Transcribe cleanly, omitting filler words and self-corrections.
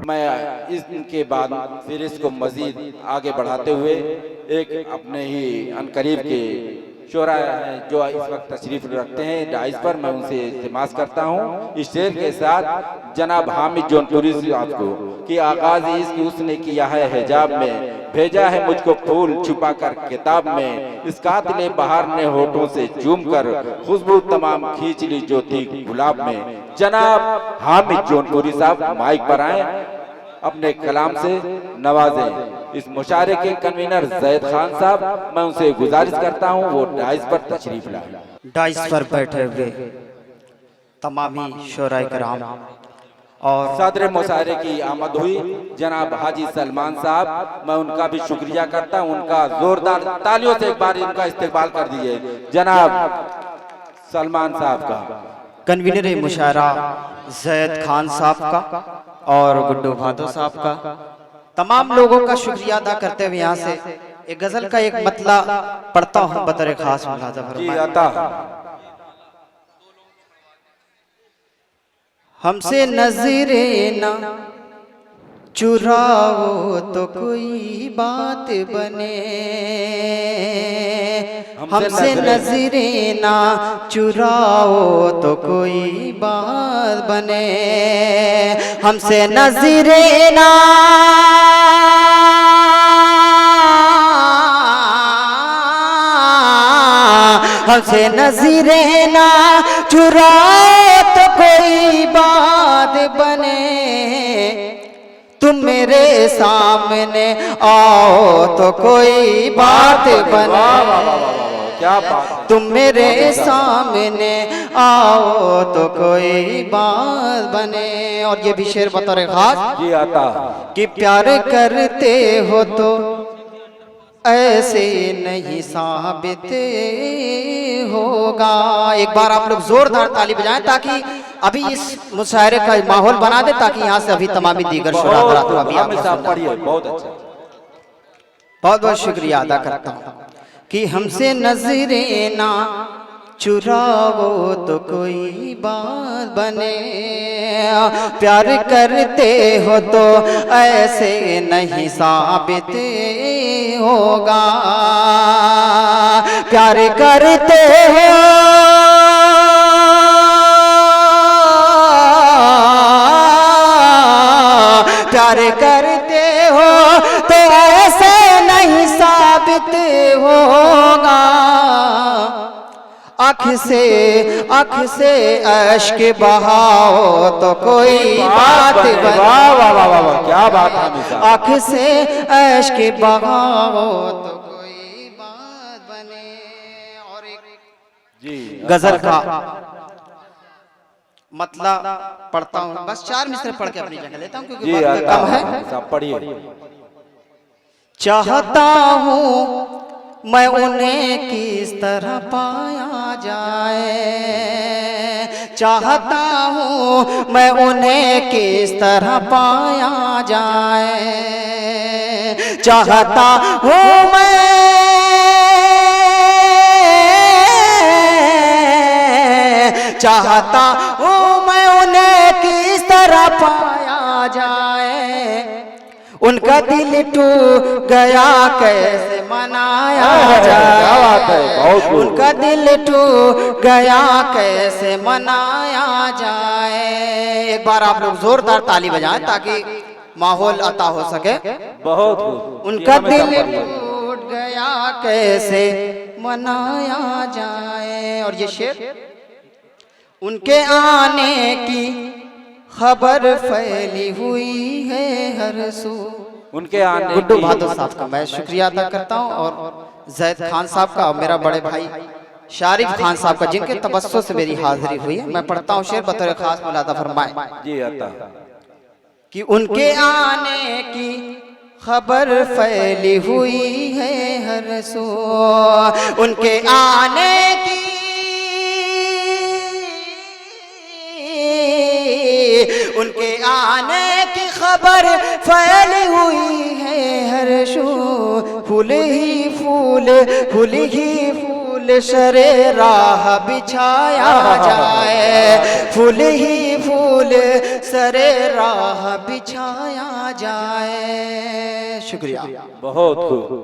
मैं इसके बाद फिर इसको मजीद आगे बढ़ाते हुए एक अपने ही अनकरीब के शोरा हैं जो इस वक्त तशरीफ रखते हैं डाइस पर, मैं उनसे इल्तिमास करता हूँ इस शेर के साथ जनाब हामिद जौनपुरी साहब को कि आगाज इश्क उसने किया है हिजाब में, भेजा है मुझको फूल छुपा कर किताब में, इस कातिले बहार ने होठों से चूम कर खुशबू तमाम खींच ली जो थी गुलाब में। जनाब हामिद जौनपुरी साहब माइक पर आए, अपने कलाम से नवाजें इस मुशारे के कन्वीनर जैद खान साहब। मैं उनसे गुजारिश करता हूं वो डाइस पर तशरीफ लाए। डाइस पर बैठे हुए तमामी शोराए कराम और सदर मुशारे की आमद हुई जनाब हाजी सलमान साहब, मैं उनका भी शुक्रिया करता हूं, उनका जोरदार तालियों से एक बार इनका इस्तेकबाल कर दीजिए जनाब सलमान साहब का। कन्वीनर मुशायरा जैद खान साहब का और गुड्डू भादो साहब का, तमाम लोगों का शुक्रिया अदा करते हुए यहाँ से एक गजल का एक मतला पढ़ता हूँ बतौर खास मुलाजा फरमाएं। हमसे नजरें ना चुराओ तो कोई बात बने, हमसे नजरें ना चुराओ तो कोई बात बने, हमसे नजरें ना हमसे नजरें ना चुराओ तो कोई बात बने, तुम मेरे सामने आओ तो कोई बात बने, क्या बात, तुम मेरे सामने आओ तो कोई बात बने। और ये भी शेर बतौर खास जी आता कि प्यार करते हो तो ऐसे नहीं साबित होगा। एक बार आप लोग जोरदार ताली बजाएं ताकि अभी इस मुशायरे का माहौल बना दे, ताकि यहाँ से अभी तमामी दीगर बहुत बहुत शुक्रिया अदा करता हूँ कि हमसे नजरें ना चुराओ तो कोई बात बने, प्यार करते हो तो ऐसे नहीं साबित होगा, प्यार करते हो प्यार करते हो तो ऐसे नहीं साबित होगा, आँख से अश्क बहाओ तो कोई बात बने, क्या बात है, आँख से अश्क बहाओ तो कोई बात बने। और एक गजल का मतलब पढ़ता हूँ, बस 4 मिसरे पढ़ के अपनी जगह लेता हूँ क्योंकि वक्त कम है। पढ़िए। चाहता हूँ मैं उन्हें किस तरह पाया जाए, चाहता हूँ मैं उन्हें किस तरह पाया जाए, चाहता हूँ मैं चाहता हूँ मैं उन्हें किस तरह पाया जाए, उनका दिल टूट गया कैसे मनाया जाए, उनका दिल टूट गया कैसे मनाया जाए। एक बार आप लोग जोरदार ताली बजाएं ताकि माहौल अता हो सके। बहुत उनका दिल टूट गया कैसे मनाया जाए। और ये शेर, उनके आने की खबर फैली हुई है हर सू, उनके आने गुड्डू भादो साहब का मैं शुक्रिया अदा करता हूँ और जैद खान साहब का और मेरा बड़े भाई शारिफ खान साहब का जिनके तबस्सुम से मेरी हाजिरी हुई है। मैं पढ़ता हूँ शेर बतौर खास मुलादा फरमाए जी आता कि उनके आने की खबर फैली हुई है हर सू, उनके आने की उनके आने की खबर फैली हुई है हर शो, फूल ही फूल फूल ही फूल शरे राह बिछाया जाए, फूल ही फूल सरे राह बिछाया जाए। शुक्रिया। बहुत खूब।